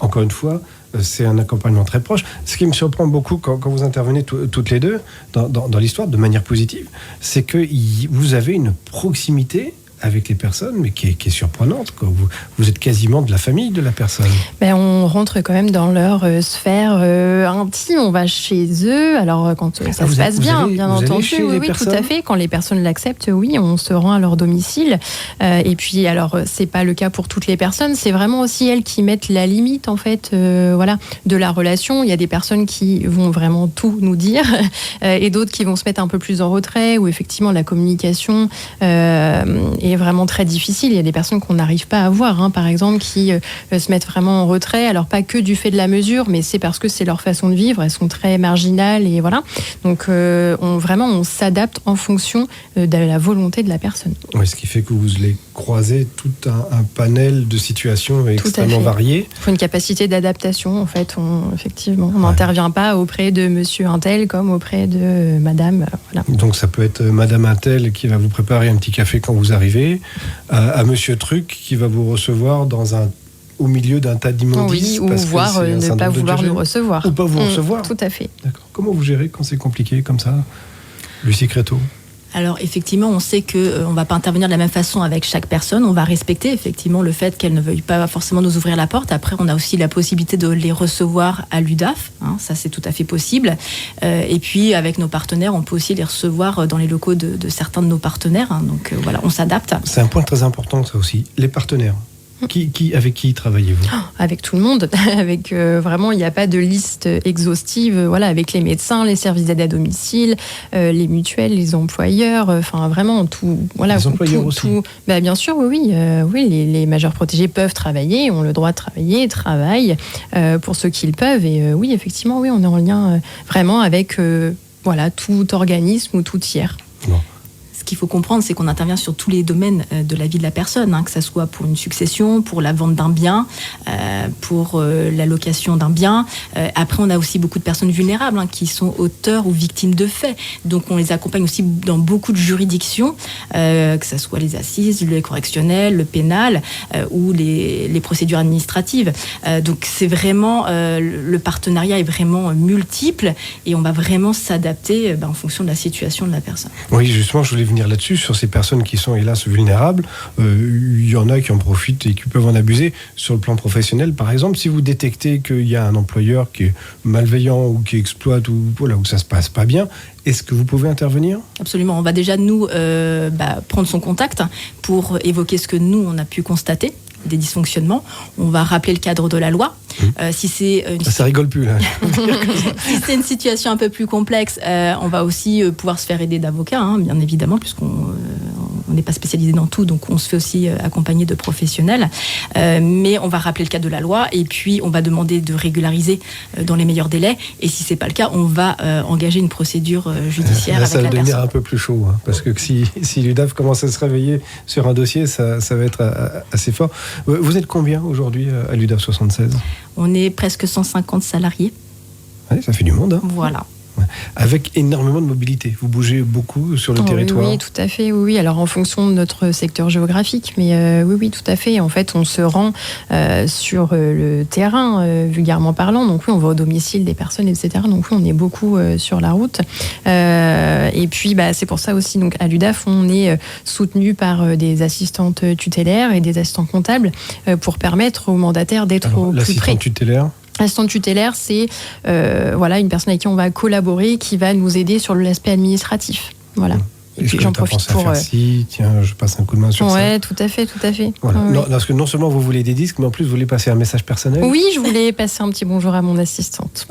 Encore une fois, c'est un accompagnement très proche. Ce qui me surprend beaucoup quand vous intervenez toutes les deux dans l'histoire, de manière positive, c'est que vous avez une proximité avec les personnes, mais qui est surprenante, quoi. Vous êtes quasiment de la famille de la personne. On rentre quand même dans leur sphère intime, on va chez eux, alors quand ça se passe bien, bien entendu, oui, tout à fait, quand les personnes l'acceptent, oui, on se rend à leur domicile, et puis alors c'est pas le cas pour toutes les personnes, c'est vraiment aussi elles qui mettent la limite, en fait, de la relation. Il y a des personnes qui vont vraiment tout nous dire, et d'autres qui vont se mettre un peu plus en retrait, où effectivement la communication est vraiment très difficile. Il y a des personnes qu'on n'arrive pas à voir, hein, par exemple, qui se mettent vraiment en retrait. Alors pas que du fait de la mesure, mais c'est parce que c'est leur façon de vivre. Elles sont très marginales et voilà. Donc on s'adapte en fonction de la volonté de la personne. Oui, ce qui fait que vous les croisez tout un panel de situations extrêmement variées. Il faut une capacité d'adaptation, en fait. Effectivement, on n'intervient pas auprès de monsieur Untel comme auprès de madame. Voilà. Donc ça peut être madame Untel qui va vous préparer un petit café quand vous arrivez, à monsieur Truc qui va vous recevoir au milieu d'un tas d'immondices. Oui, ou voire ne pas vouloir nous recevoir. Ou pas vous recevoir. Tout à fait. D'accord. Comment vous gérez quand c'est compliqué comme ça, Lucie Créteau? Alors effectivement, on sait qu'on ne va pas intervenir de la même façon avec chaque personne. On va respecter effectivement le fait qu'elle ne veuille pas forcément nous ouvrir la porte. Après, on a aussi la possibilité de les recevoir à l'UDAF. Hein, ça, c'est tout à fait possible. Et puis, avec nos partenaires, on peut aussi les recevoir dans les locaux de certains de nos partenaires. Hein, donc voilà, on s'adapte. C'est un point très important, ça aussi. Les partenaires. Avec qui travaillez-vous? Avec tout le monde. Avec vraiment, il n'y a pas de liste exhaustive. Voilà, avec les médecins, les services d'aide à domicile, les mutuelles, les employeurs. Enfin, vraiment tout. Voilà, les employeurs aussi. Bah, bien sûr, oui. Les majeurs protégés peuvent travailler, ont le droit de travailler, travaillent pour ceux qui le peuvent. Et oui, effectivement, oui, on est en lien vraiment avec tout organisme ou tout tiers. Bon. Ce qu'il faut comprendre, c'est qu'on intervient sur tous les domaines de la vie de la personne, hein, que ce soit pour une succession, pour la vente d'un bien, pour la location d'un bien. Après, on a aussi beaucoup de personnes vulnérables qui sont auteurs ou victimes de faits. Donc, on les accompagne aussi dans beaucoup de juridictions, que ce soit les assises, le correctionnel, le pénal ou les procédures administratives. Donc, c'est vraiment le partenariat est vraiment multiple et on va vraiment s'adapter en fonction de la situation de la personne. Oui, justement, je voulais venir là-dessus, sur ces personnes qui sont hélas vulnérables. Il y en a qui en profitent et qui peuvent en abuser. Sur le plan professionnel, par exemple, si vous détectez qu'il y a un employeur qui est malveillant ou qui exploite ou où ça se passe pas bien, est-ce que vous pouvez intervenir? Absolument. On va déjà, nous, prendre son contact pour évoquer ce que nous, on a pu constater, des dysfonctionnements. On va rappeler le cadre de la loi. Si c'est ça rigole plus, là. Si c'est une situation un peu plus complexe, on va aussi pouvoir se faire aider d'avocats, bien évidemment, puisqu'on n'est pas spécialisé dans tout, donc on se fait aussi accompagner de professionnels. Mais on va rappeler le cadre de la loi et puis on va demander de régulariser dans les meilleurs délais. Et si c'est pas le cas, on va engager une procédure judiciaire avec la personne. Ça va devenir un peu plus chaud, parce que si l'UDAF commence à se réveiller sur un dossier, ça va être assez fort. Vous êtes combien aujourd'hui à l'UDAF 76 ? On est presque 150 salariés. Oui, ça fait du monde. Voilà. Avec énormément de mobilité. Vous bougez beaucoup sur le territoire. Oui, tout à fait. Oui. Alors, en fonction de notre secteur géographique, mais oui, tout à fait. En fait, on se rend sur le terrain, vulgairement parlant. Donc, oui, on va au domicile des personnes, etc. Donc, oui, on est beaucoup sur la route. Et puis, c'est pour ça aussi, donc, à l'UDAF, on est soutenu par des assistantes tutélaires et des assistants comptables pour permettre aux mandataires d'être au plus près. L'assistante tutélaire ? L'assistante tutélaire, c'est une personne avec qui on va collaborer, qui va nous aider sur l'aspect administratif. Voilà. Et puis j'en profite pour. Tiens, je passe un coup de main sur ça. Ouais, tout à fait. Voilà. Ouais. Non, parce que non seulement vous voulez des disques, mais en plus vous voulez passer un message personnel. Oui, je voulais passer un petit bonjour à mon assistante.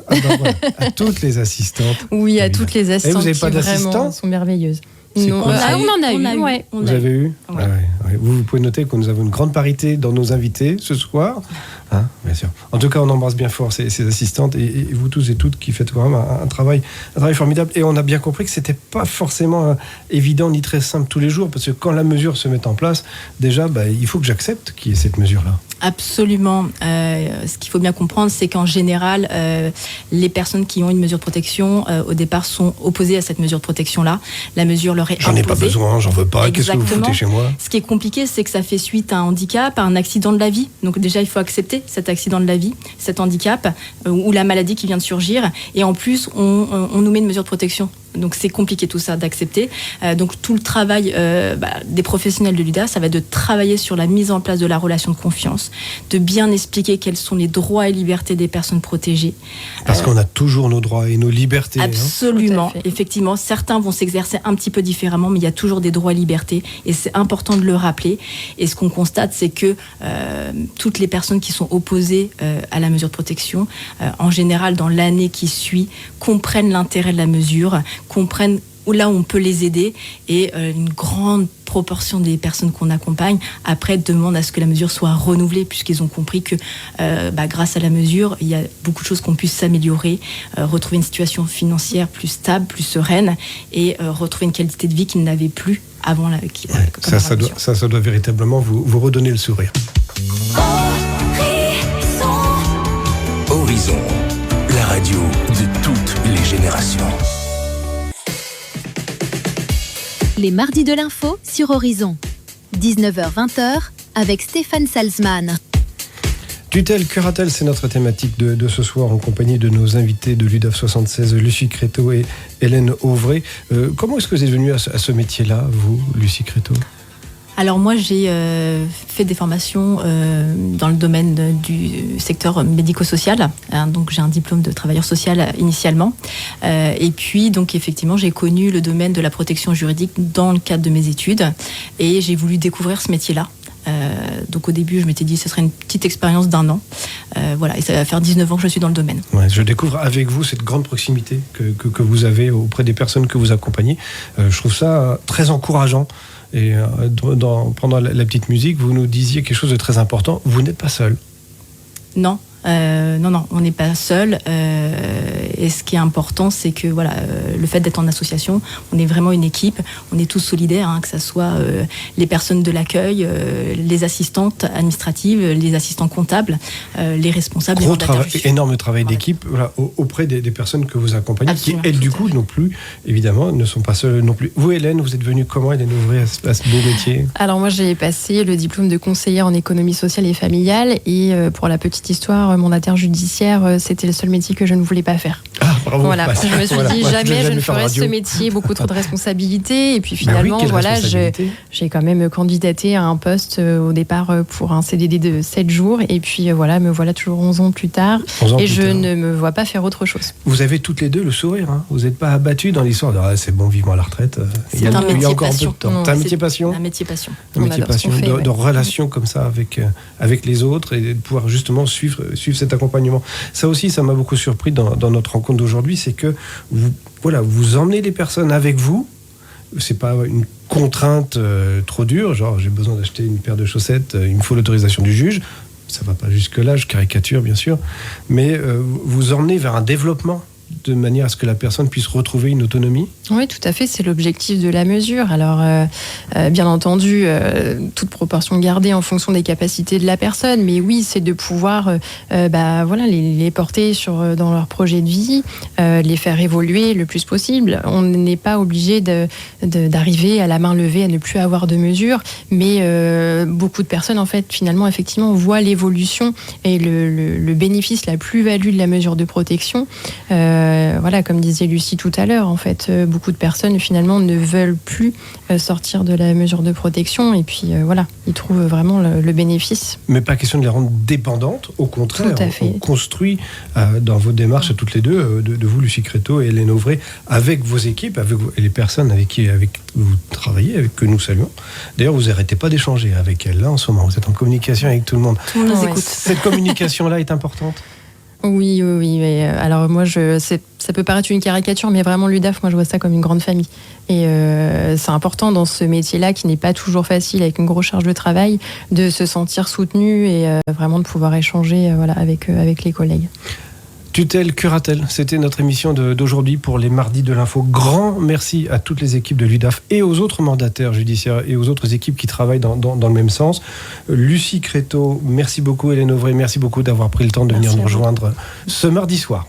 À toutes les assistantes. Oui, à toutes les assistantes. Et vous n'avez pas d'assistante ? Sont merveilleuses. Non, on en a eu. Ouais. Vous avez eu ? Ouais. Vous pouvez noter que nous avons une grande parité dans nos invités ce soir. Bien sûr. En tout cas, on embrasse bien fort ces assistantes et vous tous et toutes qui faites quand même un travail formidable. Et on a bien compris que c'était pas forcément évident ni très simple tous les jours, parce que quand la mesure se met en place, déjà, il faut que j'accepte qu'il y ait cette mesure-là. Absolument. Ce qu'il faut bien comprendre, c'est qu'en général, les personnes qui ont une mesure de protection, au départ, sont opposées à cette mesure de protection-là. La mesure leur est imposée. J'en ai pas besoin, j'en veux pas. Exactement. Qu'est-ce que vous foutez chez moi ? Ce qui est compliqué, c'est que ça fait suite à un handicap, à un accident de la vie. Donc déjà, il faut accepter cet accident de la vie, cet handicap ou la maladie qui vient de surgir. Et en plus, on nous met une mesure de protection. Donc c'est compliqué tout ça d'accepter. Donc tout le travail des professionnels de l'UDAF, ça va être de travailler sur la mise en place de la relation de confiance, de bien expliquer quels sont les droits et libertés des personnes protégées. Parce qu'on a toujours nos droits et nos libertés. Absolument. Effectivement, certains vont s'exercer un petit peu différemment, mais il y a toujours des droits et libertés et c'est important de le rappeler. Et ce qu'on constate, c'est que toutes les personnes qui sont opposées à la mesure de protection, en général, dans l'année qui suit, comprennent l'intérêt de la mesure, comprennent là où on peut les aider, et une grande proportion des personnes qu'on accompagne après demandent à ce que la mesure soit renouvelée, puisqu'ils ont compris que grâce à la mesure, il y a beaucoup de choses qu'on puisse s'améliorer, retrouver une situation financière plus stable, plus sereine, et retrouver une qualité de vie qu'ils n'avaient plus avant la mesure. Ça doit véritablement vous redonner le sourire. Horizon, la radio de toutes les générations. Les mardis de l'info sur Horizon. 19h-20h avec Stéphane Salzman. Tutelle, curatelle, c'est notre thématique de ce soir en compagnie de nos invités de l'UDAF 76, Lucie Créteau et Hélène Auvray. Comment est-ce que vous êtes venue à ce métier-là, vous, Lucie Créteau ? Alors moi, j'ai fait des formations dans le domaine du secteur médico-social. Donc j'ai un diplôme de travailleur social initialement. Et puis donc effectivement, j'ai connu le domaine de la protection juridique dans le cadre de mes études. Et j'ai voulu découvrir ce métier-là. Donc au début, je m'étais dit que ce serait une petite expérience d'1 an. Et ça va faire 19 ans que je suis dans le domaine. Ouais, je découvre avec vous cette grande proximité que vous avez auprès des personnes que vous accompagnez. Je trouve ça très encourageant. Et pendant la petite musique, vous nous disiez quelque chose de très important. Vous n'êtes pas seul. Non. Non, on n'est pas seul. Et ce qui est important, c'est que le fait d'être en association, on est vraiment une équipe. On est tous solidaires, que ce soit les personnes de l'accueil, les assistantes administratives, les assistants comptables, les responsables. Énorme travail d'équipe auprès des personnes que vous accompagnez, absolument, qui elles du coup non plus, évidemment, ne sont pas seules non plus. Vous, Hélène, vous êtes venue comment, Hélène Auvray, à ce beau métier ? Alors moi, j'ai passé le diplôme de conseillère en économie sociale et familiale, et pour la petite histoire, mandataire judiciaire, c'était le seul métier que je ne voulais pas faire. Ah, bravo. Voilà, je me suis dit jamais je ne ferai ce métier, beaucoup trop de responsabilités. Et puis finalement, j'ai quand même candidaté à un poste au départ pour un CDD de 7 jours. Et puis me voilà toujours 11 ans plus tard. Ne me vois pas faire autre chose. Vous avez toutes les deux le sourire. Vous n'êtes pas abattues dans l'histoire de c'est bon, vivement à la retraite. Il y a encore un peu de temps. C'est un métier passion. Un métier passion. De relations comme ça avec les autres et de pouvoir justement suivre cet accompagnement. Ça aussi, ça m'a beaucoup surpris dans notre rencontre d'aujourd'hui, c'est que vous emmenez les personnes avec vous. C'est pas une contrainte trop dure, genre j'ai besoin d'acheter une paire de chaussettes, il me faut l'autorisation du juge. Ça va pas jusque là, je caricature bien sûr, mais vous emmenez vers un développement de manière à ce que la personne puisse retrouver une autonomie. Oui, tout à fait, c'est l'objectif de la mesure. Alors, bien entendu, toute proportion gardée en fonction des capacités de la personne, mais oui, c'est de pouvoir les porter dans leur projet de vie, les faire évoluer le plus possible. On n'est pas obligé d'arriver à la main levée à ne plus avoir de mesure, mais beaucoup de personnes, en fait, finalement, effectivement, voient l'évolution et le bénéfice, la plus-value de la mesure de protection. Comme disait Lucie tout à l'heure, en fait, beaucoup de personnes finalement ne veulent plus sortir de la mesure de protection et puis ils trouvent vraiment le bénéfice. Mais pas question de les rendre dépendantes, au contraire, on construit dans vos démarches toutes les deux, de vous Lucie Créteau et Hélène Auvray, avec vos équipes, avec les personnes avec vous travaillez, avec que nous saluons. D'ailleurs, vous n'arrêtez pas d'échanger avec elles là en ce moment, vous êtes en communication avec tout le monde. Tout le monde nous écoute. Cette communication-là est importante. Oui. Mais alors moi, ça peut paraître une caricature, mais vraiment l'UDAF, moi je vois ça comme une grande famille. Et c'est important dans ce métier-là, qui n'est pas toujours facile, avec une grosse charge de travail, de se sentir soutenu et vraiment de pouvoir échanger avec les collègues. Tutelle, curatelle, c'était notre émission d'aujourd'hui pour les mardis de l'info. Grand merci à toutes les équipes de l'UDAF et aux autres mandataires judiciaires et aux autres équipes qui travaillent dans le même sens. Lucie Créteau, merci beaucoup. Hélène Auvray, merci beaucoup d'avoir pris le temps de venir nous rejoindre ce mardi soir.